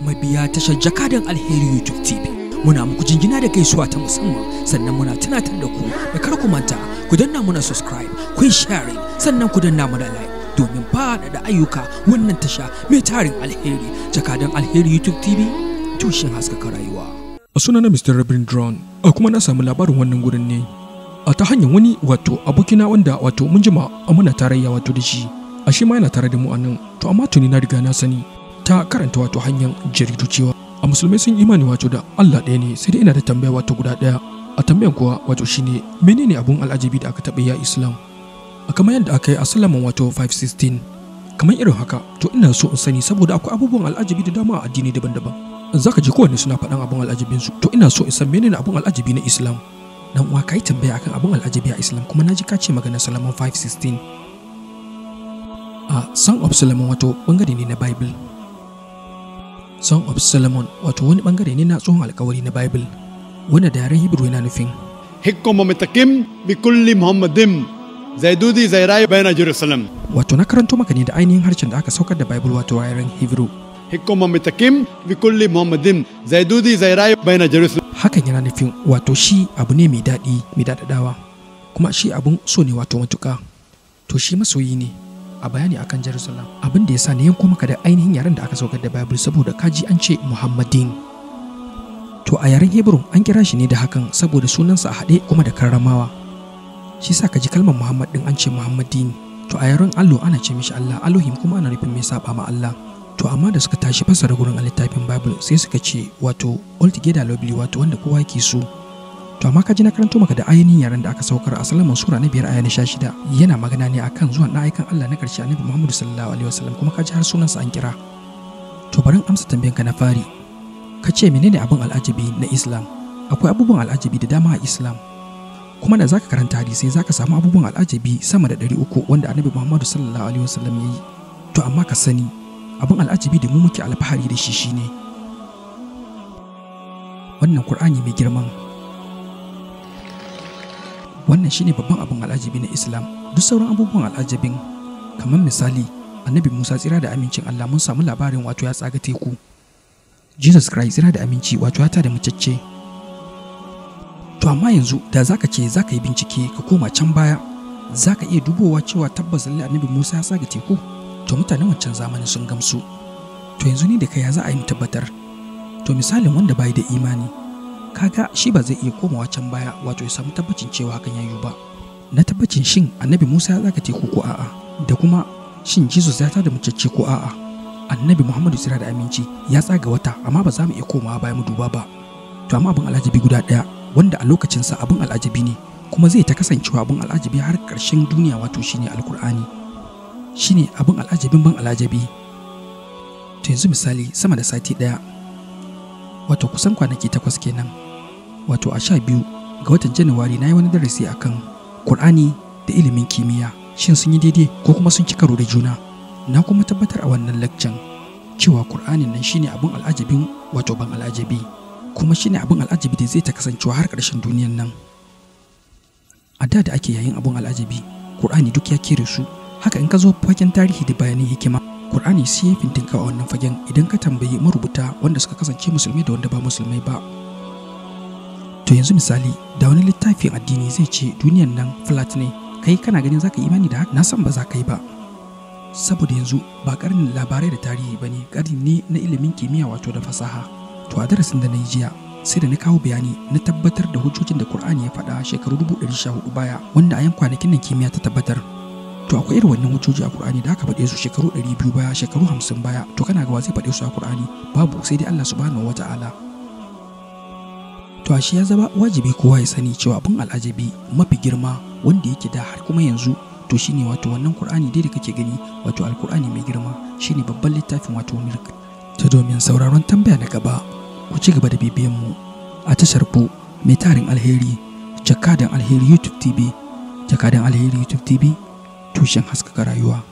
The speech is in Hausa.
mabiya tashar Jakadan Alheri YouTube TV. Muna muku jinjina da gaisuwa ta musamman, sannan muna tunatar da ku da kar ku manta ku danna muna subscribe, ku yi sharing, sannan ku danna muna like domin faɗaɗa ayyuka wannan tasha mai tarin alheri. Jakadan Alheri YouTube TV, tushen haskaka rayuwa. A sunana Mr. Reverend Drone, kuma na samu labarin wannan gurin ne ta hanyar wani abokina wanda mun jima muna tarayya da shi. A shi ma yana tare da mu a nan, to amma tuni na riga na sani ta karanta hanyar jaridu cewa a musulmai sun imani da Allah ɗaya ne, sai dai ina da tambaya guda ɗaya. A tambayan kuwa shine menene abun al'ajabi da aka taɓa yi a Islam? Kamar yadda aka yi a Salaman 5:16, kamar irin haka, to ina so in sani saboda akwai abubuwan al'ajabi da dama a addini daban-daban. Zaka ji kowanne suna faɗan abun al'ajabin su, to ina so in san menene abun al'ajabi na Islam. Dan uwa kai tambaya akan abun al'ajabi a Islam, kuma naji ka ce magana Salaman 5:16. Song of Solomon bangare ne na Bible. Song of Solomon wani bangare ne na tsohon alkawari na Bible, wanda da yaren Hebrew yana nufin hikkum mutakim bi kulli muhammadin zaidudi zairai bayna Jerusalem. Na karanto maka ne da ainihin harshen da aka saukar da Bible yaren Hebrew. Hikkum mutakim bi kulli muhammadin zaidudi zairai bayna Jerusalem. Hakan yana nufin shi abu ne mai daɗi, mai daɗaɗawa, kuma shi abun so ne matuƙa. To shi masoyi ne. A bayani akan Jerusalem, abin da ya sa ne yanko maka da ainihin yaren da aka saukar da Bible saboda kaji an ce Muhammadin. To a yaren Hebrew an kira shi ne da hakan saboda sunansa a haɗe kuma da karramawa. Shi sa kaji kalmar Muhammad din an ce Muhammadin. To a yaren Allah ana ce mishi Allah, Elohim kuma ana nufin mai saba ma Allah. To amma da suka tashi fassara gurin a littafin Bible sai suka ce altogether lovely wanda kowa yake so. To amma kaji na karanto maka da ainihin yaren da aka saukar a Salaman sura na 5 aya na 16, yana magana ne akan zuwan na aikan Allah na karshe Annabi Muhammad sallallahu alaihi wasallam, kuma kaji har sunansa an kira. To bari amsa tambayanka na fari. Ka ce menene abun al'ajabi na Islam? Akwai abubuwan al'ajabi da dama a Islam, kuma da zaka karanta hadisi zaka samu abubuwan al'ajabi sama da 300 wanda Annabi Muhammad sallallahu alaihi wasallam yayi. To amma ka sani abun al'ajabi da mu muke alfahari da shi shine wannan Qur'ani mai girman. Wannan shine babban abun al'ajabi na Islam. Duk sauran abubuwan al'ajabin, kamar misali Annabi Musa tsira da amincin Allah, mun samu labarin ya tsaga teku. Jesus Christ tsira da aminci ya tada macece. To amma yanzu da zaka ce zaka yi bincike ka koma can baya, zaka iya dubowa cewa tabbas lalle Annabi Musa ya tsaga teku. To mutanen wancan zamanin sun gamsu. To yanzu ni da kai za a yi mu tabbatar. To misalin wanda bai da imani, kaga shi ba zai iya komawa can baya ya samu tabbacin cewa hakan yayi ba. Na tabbacin shin Annabi Musa ya tsaga teku ko a'a, da kuma shin Jesus ya tada macece ko a'a. Annabi Muhammadu tsira da aminci ya tsaga wata, amma ba za mu iya komawa baya mu duba ba. To amma abin al'ajabi guda ɗaya wanda a lokacinsa abin al'ajabi ne, kuma zai ta kasancewa abin al'ajabi har ƙarshen duniya, shine Alkur'ani. Shine abin al'ajabin ban al'ajabi. To yanzu misali sama da sati ɗaya, kusan kwanaki 8 kenan, a 12 ga watan Januwari na yi wani darasi akan Qur'ani da ilimin kimiyya, shin sun yi daidai ko kuma sun ci karo da juna. Na kuma tabbatar a wannan lecture cewa Qur'anin nan shine abin al'ajabin ban al'ajabi, kuma shine abin al'ajabi da zai ta kasancewa har ƙarshen duniyan nan. A da ake yayin abin al'ajabi, Qur'ani duk ya kere su. Haka in ka zo fagen tarihi da bayanin hikima, Qur'ani sai ya fintinka a wannan fagen idan ka tambayi marubuta wanda suka kasance musulmai da wanda ba musulmai ba. To yanzu misali da wani littafin addini zai ce duniyan nan flat ne, kai kana ganin zaka yi imani da haka? Na san ba za ka yi ba, saboda yanzu ba ƙarnin labarai da tarihi bane, ƙarni ne na ilimin kimiyya da fasaha. To a darasin da na yi jiya sai da na kawo bayani na tabbatar da hujjojin da Qur'ani ya faɗa shekaru 1400 baya, wanda a yan kwanakin nan kimiyya ta tabbatar. To akwai irin wannan hujjoji a Qur'ani da aka faɗe su shekaru 200 baya, shekaru 50 baya. To kana ga wa zai faɗe su a Qur'ani? Babu, sai dai Allah subhanahu wata'ala. To ashe ya zama wajibi kowa ya sani cewa abin al'ajabi mafi girma wanda yake da har kuma yanzu, to shine wannan Qur'ani dai da kake gani, Alqur'ani mai girma, shine babban littafin milk. To domin sauraron tambaya na gaba, ku ci gaba da bibiyan mu a tashar ku mai tarin alheri, Jakadan Alheri YouTube TV. Jakadan Alheri YouTube TV, tushen haskaka rayuwa.